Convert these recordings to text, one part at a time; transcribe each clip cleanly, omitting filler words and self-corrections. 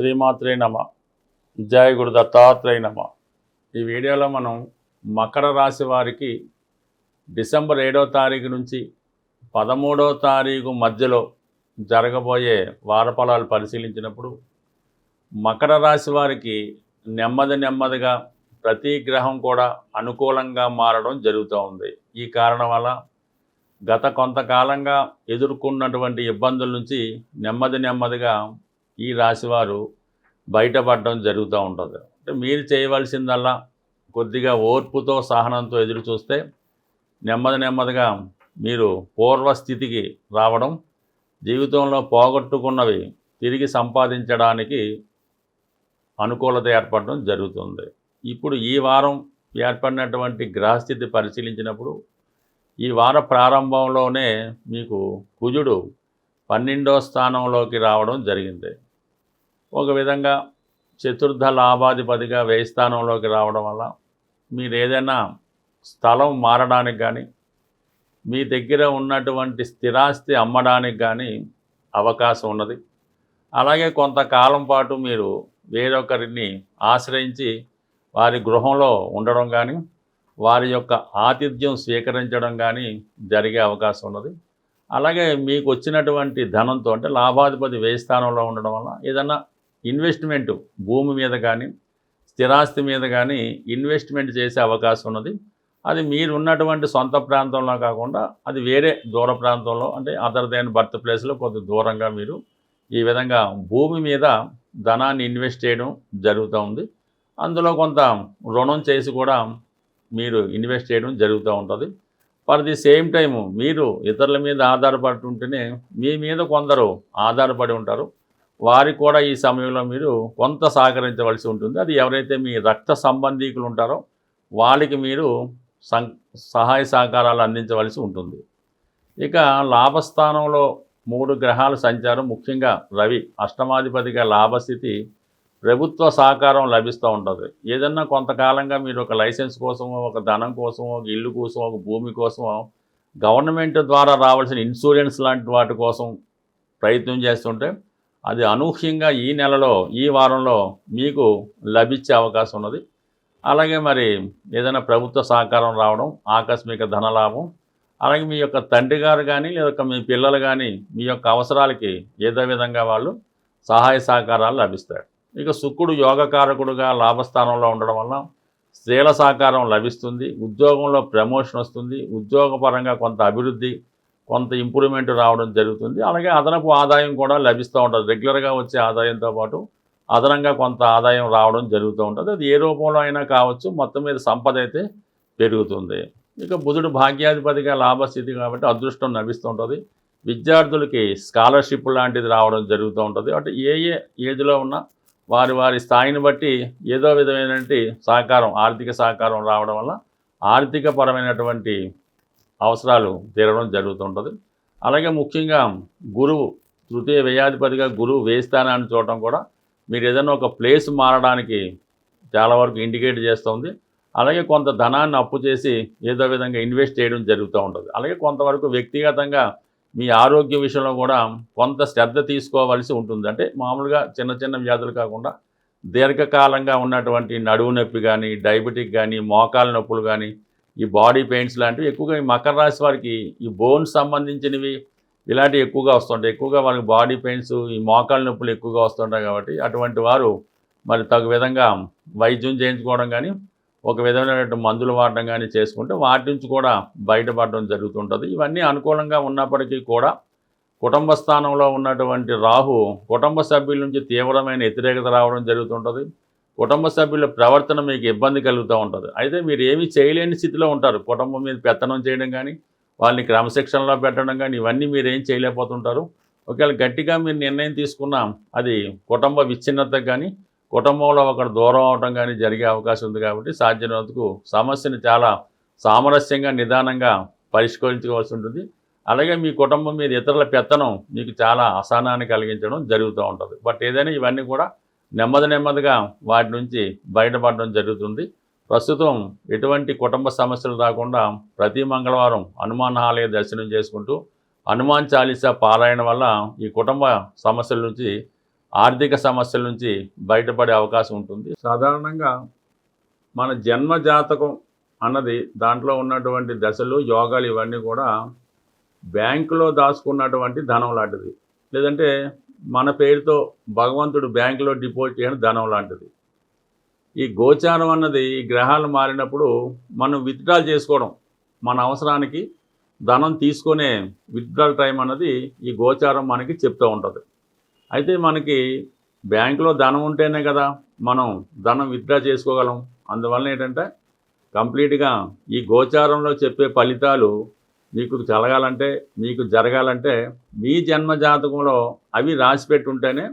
శ్రీమాత్రే నమ. జయ గురు దత్తాత్రేయ నమ. ఈ వీడియోలో మనం మకర రాశి వారికి డిసెంబర్ 7వ తారీఖు నుంచి 13వ తారీఖు మధ్యలో జరగబోయే వారఫలాలు పరిశీలించినప్పుడు మకర రాశి వారికి నెమ్మదిగా ప్రతి గ్రహం కూడా అనుకూలంగా మారడం జరుగుతూ ఉంది. ఈ కారణం వల్ల గత కొంతకాలంగా ఎదుర్కొన్నటువంటి ఇబ్బందుల నుంచి నెమ్మదిగా ఈ రాశివారు బయటపడడం జరుగుతూ ఉంటుంది. అంటే మీరు చేయవలసిందల్లా కొద్దిగా ఓర్పుతో సహనంతో ఎదురు చూస్తే నెమ్మదిగా మీరు పూర్వస్థితికి రావడం, జీవితంలో పోగొట్టుకున్నవి తిరిగి సంపాదించడానికి అనుకూలత ఏర్పడడం జరుగుతుంది. ఇప్పుడు ఈ వారం ఏర్పడినటువంటి గ్రహస్థితి పరిశీలించినప్పుడు ఈ వార ప్రారంభంలోనే మీకు కుజుడు 12వ స్థానంలోకి రావడం జరిగింది. ఒక విధంగా చతుర్థ లాభాధిపతిగా వ్యయ స్థానంలోకి రావడం వల్ల మీరు ఏదైనా స్థలం మారడానికి కానీ మీ దగ్గర ఉన్నటువంటి స్థిరాస్తి అమ్మడానికి కానీ అవకాశం ఉన్నది. అలాగే కొంతకాలం పాటు మీరు వేరొకరిని ఆశ్రయించి వారి గృహంలో ఉండడం కానీ వారి యొక్క ఆతిథ్యం స్వీకరించడం కానీ జరిగే అవకాశం ఉన్నది. అలాగే మీకు వచ్చినటువంటి ధనంతో అంటే లాభాధిపతి వ్యయ స్థానంలో ఉండడం వల్ల ఏదన్నా ఇన్వెస్ట్మెంటు భూమి మీద కానీ స్థిరాస్తి మీద కానీ ఇన్వెస్ట్మెంట్ చేసే అవకాశం ఉన్నది. అది మీరు ఉన్నటువంటి సొంత ప్రాంతంలో కాకుండా అది వేరే దూర ప్రాంతంలో అంటే అదర్ దెన్ బర్త్ ప్లేస్లో కొద్ది దూరంగా మీరు ఈ విధంగా భూమి మీద ధనాన్ని ఇన్వెస్ట్ చేయడం జరుగుతూ ఉంది. అందులో కొంత రుణం చేసి కూడా మీరు ఇన్వెస్ట్ చేయడం జరుగుతూ ఉంటుంది. ఫర్ ది సేమ్ టైము మీరు ఇతరుల మీద ఆధారపడుతుంటేనే మీ మీద కొందరు ఆధారపడి ఉంటారు. వారికి కూడా ఈ సమయంలో మీరు కొంత సహకరించవలసి ఉంటుంది. అది ఎవరైతే మీ రక్త సంబంధీకులు ఉంటారో వాళ్ళకి మీరు సహాయ సహకారాలు అందించవలసి ఉంటుంది. ఇక లాభస్థానంలో 3 గ్రహాల సంచారం, ముఖ్యంగా రవి అష్టమాధిపతిగా లాభస్థితి, ప్రభుత్వ సహకారం లభిస్తూ ఉంటుంది. ఏదన్నా కొంతకాలంగా మీరు ఒక లైసెన్స్ కోసమో, ఒక ధనం కోసమో, ఒక ఇల్లు కోసమో, ఒక భూమి కోసమో గవర్నమెంట్ ద్వారా రావాల్సిన ఇన్సూరెన్స్ లాంటి వాటి కోసం ప్రయత్నం చేస్తుంటే అది అనూహ్యంగా ఈ నెలలో ఈ వారంలో మీకు లభించే అవకాశం ఉన్నది. అలాగే మరి ఏదైనా ప్రభుత్వ సహకారం రావడం, ఆకస్మిక ధనలాభం, అలాగే మీ యొక్క తండ్రి గారు కానీ లేదా మీ పిల్లలు కానీ మీ యొక్క అవసరాలకి ఏదో విధంగా వాళ్ళు సహాయ సహకారాలు లభిస్తాయి. ఇక శుక్రుడు యోగకారకుడుగా లాభస్థానంలో ఉండడం వల్ల స్త్రీల సహకారం లభిస్తుంది. ఉద్యోగంలో ప్రమోషన్ వస్తుంది. ఉద్యోగపరంగా కొంత అభివృద్ధి, కొంత ఇంప్రూవ్మెంట్ రావడం జరుగుతుంది. అలాగే అదనపు ఆదాయం కూడా లభిస్తూ ఉంటుంది. రెగ్యులర్గా వచ్చే ఆదాయంతో పాటు అదనంగా కొంత ఆదాయం రావడం జరుగుతూ ఉంటుంది. అది ఏ రూపంలో అయినా కావచ్చు, మొత్తం మీద సంపద అయితే పెరుగుతుంది. ఇక బుధుడు భాగ్యాధిపతిగా లాభస్థితి కాబట్టి అదృష్టం లభిస్తూ ఉంటుంది. విద్యార్థులకి స్కాలర్షిప్ లాంటిది రావడం జరుగుతూ ఉంటుంది. అంటే ఏ ఏజ్లో ఉన్నా వారి స్థాయిని బట్టి ఏదో విధమైనటువంటి సహకారం, ఆర్థిక సహకారం రావడం వల్ల ఆర్థికపరమైనటువంటి అవసరాలు తీరడం జరుగుతుంటుంది. అలాగే ముఖ్యంగా గురువు తృతీయ వ్యయాధిపతిగా గురువు వ్యయ స్థానాన్ని చూడటం కూడా మీరు ఏదైనా ఒక ప్లేస్ మారడానికి చాలా వరకు ఇండికేట్ చేస్తుంది. అలాగే కొంత ధనాన్ని అప్పు చేసి ఏదో విధంగా ఇన్వెస్ట్ చేయడం జరుగుతూ ఉంటుంది. అలాగే కొంతవరకు వ్యక్తిగతంగా మీ ఆరోగ్య విషయంలో కూడా కొంత శ్రద్ధ తీసుకోవాల్సి ఉంటుంది. అంటే మామూలుగా చిన్న వ్యాధులు కాకుండా దీర్ఘకాలంగా ఉన్నటువంటి నడువు నొప్పి కానీ, డయాబెటిక్ కానీ, మోకాల నొప్పులు కానీ, ఈ బాడీ పెయిన్స్ లాంటివి ఎక్కువగా ఈ మకర రాశి వారికి ఈ బోన్స్ సంబంధించినవి ఇలాంటివి ఎక్కువగా వస్తుంటాయి. ఎక్కువగా వాళ్ళకి బాడీ పెయిన్స్, ఈ మోకాల నొప్పులు ఎక్కువగా వస్తుంటాయి. కాబట్టి అటువంటి వారు మరి తగు విధంగా వైద్యం చేయించుకోవడం కానీ, ఒక విధమైనటువంటి మందులు వాడడం కానీ చేసుకుంటే వాటి నుంచి కూడా బయటపడడం జరుగుతుంటుంది. ఇవన్నీ అనుకూలంగా ఉన్నప్పటికీ కూడా కుటుంబ స్థానంలో ఉన్నటువంటి రాహు కుటుంబ సభ్యుల నుంచి తీవ్రమైన వ్యతిరేకత రావడం జరుగుతుంటుంది. కుటుంబ సభ్యుల ప్రవర్తన మీకు ఇబ్బంది కలుగుతూ ఉంటుంది. అయితే మీరు ఏమీ చేయలేని స్థితిలో ఉంటారు. కుటుంబం మీద పెత్తనం చేయడం కానీ, వాళ్ళని క్రమశిక్షణలో పెట్టడం కానీ ఇవన్నీ మీరు ఏం చేయలేకపోతుంటారు. ఒకవేళ గట్టిగా మీరు నిర్ణయం తీసుకున్నా అది కుటుంబ విచ్ఛిన్నతకు కానీ, కుటుంబంలో ఒకరు దూరం అవడం కానీ జరిగే అవకాశం ఉంది. కాబట్టి సాధ్యమైనంతకు సమస్యను చాలా సామరస్యంగా, నిదానంగా పరిష్కరించుకోవాల్సి ఉంటుంది. అలాగే మీ కుటుంబం మీద ఇతరుల పెత్తనం మీకు చాలా అసహనాన్ని కలిగించడం జరుగుతూ ఉంటుంది. బట్ ఏదైనా ఇవన్నీ కూడా నెమ్మదిగా వాటి నుంచి బయటపడడం జరుగుతుంది. ప్రస్తుతం ఎటువంటి కుటుంబ సమస్యలు రాకుండా ప్రతి మంగళవారం హనుమాన్ ఆలయ దర్శనం చేసుకుంటూ హనుమాన్ చాలీసా పారాయణ వల్ల ఈ కుటుంబ సమస్యల నుంచి ఆర్థిక సమస్యల నుంచి బయటపడే అవకాశం ఉంటుంది. సాధారణంగా మన జన్మ జాతకం అన్నది దాంట్లో ఉన్నటువంటి దశలు, యోగాలు ఇవన్నీ కూడా బ్యాంకులో దాచుకున్నటువంటి ధనం లాంటిది. లేదంటే మన పేరుతో భగవంతుడు బ్యాంకులో డిపాజిట్ చేయడం ధనం లాంటిది. ఈ గోచారం అన్నది ఈ గ్రహాలు మారినప్పుడు మనం విత్డ్రాల్ చేసుకోవడం, మన అవసరానికి ధనం తీసుకునే విత్డ్రాల్ టైం అన్నది ఈ గోచారం మనకి చెప్తూ ఉంటుంది. అయితే మనకి బ్యాంకులో ధనం ఉంటేనే కదా మనం ధనం విత్డ్రా చేసుకోగలం. అందువల్ల ఏంటంటే కంప్లీట్గా ఈ గోచారంలో చెప్పే ఫలితాలు మీకు కలగాలంటే, మీకు జరగాలంటే మీ జన్మ జాతకంలో అవి రాసిపెట్టి ఉంటేనే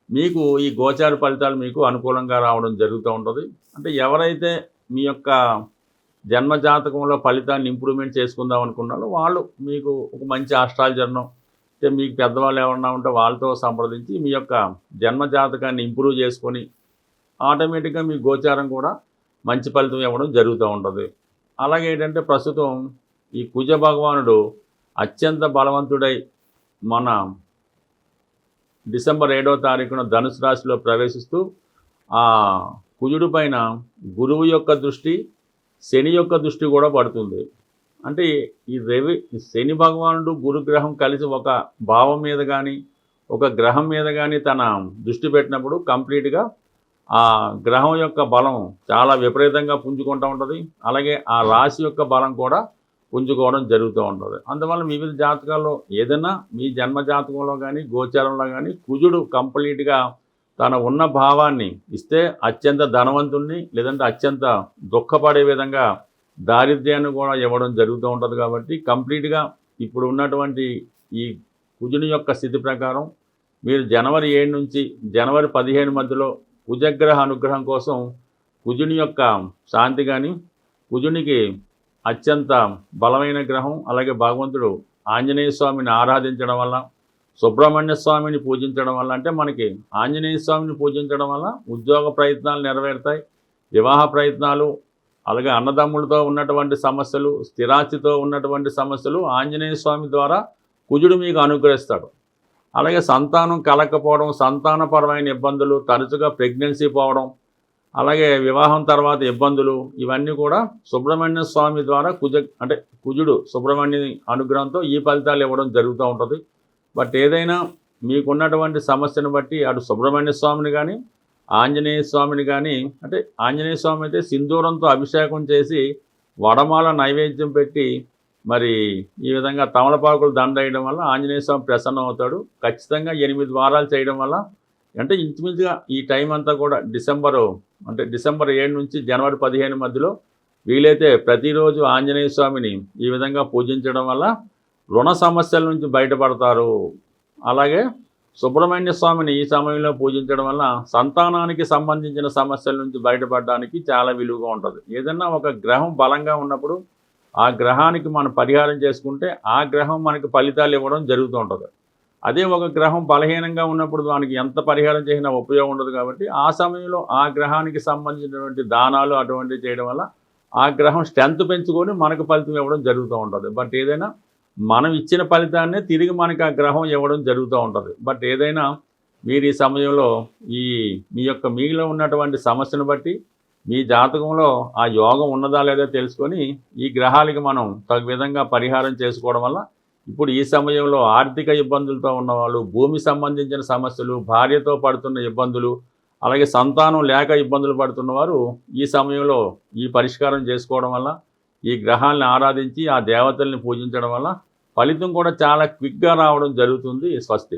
మీకు ఈ గోచార ఫలితాలు మీకు అనుకూలంగా రావడం జరుగుతూ ఉంటుంది. అంటే ఎవరైతే మీ యొక్క జన్మ జాతకంలో ఫలితాన్ని ఇంప్రూవ్మెంట్ చేసుకుందాం అనుకున్నారో వాళ్ళు మీకు ఒక మంచి ఆస్ట్రాలజర్ను, అంటే మీకు పెద్దవాళ్ళు ఎవరన్నా ఉంటే వాళ్ళతో సంప్రదించి మీ యొక్క జన్మ జాతకాన్ని ఇంప్రూవ్ చేసుకొని ఆటోమేటిక్గా మీ గోచారం కూడా మంచి ఫలితం ఇవ్వడం జరుగుతూ ఉంటుంది. అలాగే ఏంటంటే ప్రస్తుతం ఈ కుజ భగవానుడు అత్యంత బలవంతుడై మన డిసెంబర్ 7వ తారీఖున ధనుసు రాశిలో ప్రవేశిస్తూ ఆ కుజుడి పైన గురువు యొక్క దృష్టి, శని యొక్క దృష్టి కూడా పడుతుంది. అంటే ఈ శని భగవానుడు గురుగ్రహం కలిసి ఒక భావం మీద కానీ ఒక గ్రహం మీద కానీ తన దృష్టి పెట్టినప్పుడు కంప్లీట్గా ఆ గ్రహం యొక్క బలం చాలా విపరీతంగా పుంజుకుంటూ ఉంటుంది. అలాగే ఆ రాశి యొక్క బలం కూడా పుంజుకోవడం జరుగుతూ ఉంటుంది. అందువల్ల వివిధ జాతకాల్లో ఏదైనా మీ జన్మ జాతకంలో కానీ గోచారంలో కానీ కుజుడు కంప్లీట్గా తన ఉన్న భావాన్ని ఇస్తే అత్యంత ధనవంతుణ్ణి, లేదంటే అత్యంత దుఃఖపడే విధంగా దారిద్ర్యాన్ని కూడా ఇవ్వడం జరుగుతూ ఉంటుంది. కాబట్టి కంప్లీట్గా ఇప్పుడు ఉన్నటువంటి ఈ కుజుని యొక్క స్థితి ప్రకారం మీరు జనవరి 7 నుంచి జనవరి 15 మధ్యలో కుజగ్రహ అనుగ్రహం కోసం కుజుని యొక్క శాంతి కానీ, కుజునికి అత్యంత బలమైన గ్రహం, అలాగే భగవంతుడు ఆంజనేయ స్వామిని ఆరాధించడం వల్ల, సుబ్రహ్మణ్య స్వామిని పూజించడం వల్ల, అంటే మనకి ఆంజనేయ స్వామిని పూజించడం వల్ల ఉద్యోగ ప్రయత్నాలు నెరవేరుతాయి, వివాహ ప్రయత్నాలు, అలాగే అన్నదమ్ములతో ఉన్నటువంటి సమస్యలు, స్థిరాస్తితో ఉన్నటువంటి సమస్యలు ఆంజనేయ స్వామి ద్వారా కుజుడు మీకు అనుగ్రహిస్తాడు. అలాగే సంతానం కలగకపోవడం, సంతానపరమైన ఇబ్బందులు, తరచుగా ప్రెగ్నెన్సీ పోవడం, అలాగే వివాహం తర్వాత ఇబ్బందులు, ఇవన్నీ కూడా సుబ్రహ్మణ్య స్వామి ద్వారా కుజుడు సుబ్రహ్మణ్య అనుగ్రహంతో ఈ ఫలితాలు ఇవ్వడం జరుగుతూ ఉంటుంది. బట్ ఏదైనా మీకున్నటువంటి సమస్యను బట్టి అటు సుబ్రహ్మణ్య స్వామిని కానీ ఆంజనేయ స్వామిని కానీ, అంటే ఆంజనేయ స్వామి అయితే సింధూరంతో అభిషేకం చేసి వడమాల నైవేద్యం పెట్టి మరి ఈ విధంగా తమలపాకులు దండ వేయడం వల్ల ఆంజనేయ స్వామి ప్రసన్నం అవుతాడు. ఖచ్చితంగా 8 వారాలు చేయడం వల్ల, అంటే ఇంచుమించుగా ఈ టైం అంతా కూడా డిసెంబర్ 7 నుంచి జనవరి 15 మధ్యలో వీలైతే ప్రతిరోజు ఆంజనేయ స్వామిని ఈ విధంగా పూజించడం వల్ల రుణ సమస్యల నుంచి బయటపడతారు. అలాగే సుబ్రహ్మణ్య స్వామిని ఈ సమయంలో పూజించడం వల్ల సంతానానికి సంబంధించిన సమస్యల నుంచి బయటపడడానికి చాలా విలువగా ఉంటుంది. ఏదన్నా ఒక గ్రహం బలంగా ఉన్నప్పుడు ఆ గ్రహానికి మనం పరిహారం చేసుకుంటే ఆ గ్రహం మనకి ఫలితాలు ఇవ్వడం జరుగుతూ ఉంటుంది. అదే ఒక గ్రహం బలహీనంగా ఉన్నప్పుడు దానికి ఎంత పరిహారం చేసినా ఉపయోగం ఉండదు. కాబట్టి ఆ సమయంలో ఆ గ్రహానికి సంబంధించినటువంటి దానాలు అటువంటివి చేయడం వల్ల ఆ గ్రహం స్ట్రెంత్ పెంచుకొని మనకు ఫలితం ఇవ్వడం జరుగుతూ ఉంటుంది. బట్ ఏదైనా మనం ఇచ్చిన ఫలితాన్నే తిరిగి మనకి ఆ గ్రహం ఇవ్వడం జరుగుతూ ఉంటుంది. బట్ ఏదైనా మీరు ఈ సమయంలో మీ యొక్క మీలో ఉన్నటువంటి సమస్యను బట్టి మీ జాతకంలో ఆ యోగం ఉన్నదా లేదా తెలుసుకొని ఈ గ్రహాలకి మనం తగు విధంగా పరిహారం చేసుకోవడం వల్ల ఇప్పుడు ఈ సమయంలో ఆర్థిక ఇబ్బందులతో ఉన్నవాళ్ళు, భూమి సంబంధించిన సమస్యలు, భార్యతో పడుతున్న ఇబ్బందులు, అలాగే సంతానం లేక ఇబ్బందులు పడుతున్నవారు ఈ సమయంలో ఈ పరిష్కారం చేసుకోవడం వల్ల, ఈ గ్రహాలను ఆరాధించి ఆ దేవతల్ని పూజించడం వల్ల ఫలితం కూడా చాలా క్విక్గా రావడం జరుగుతుంది. స్వస్తి.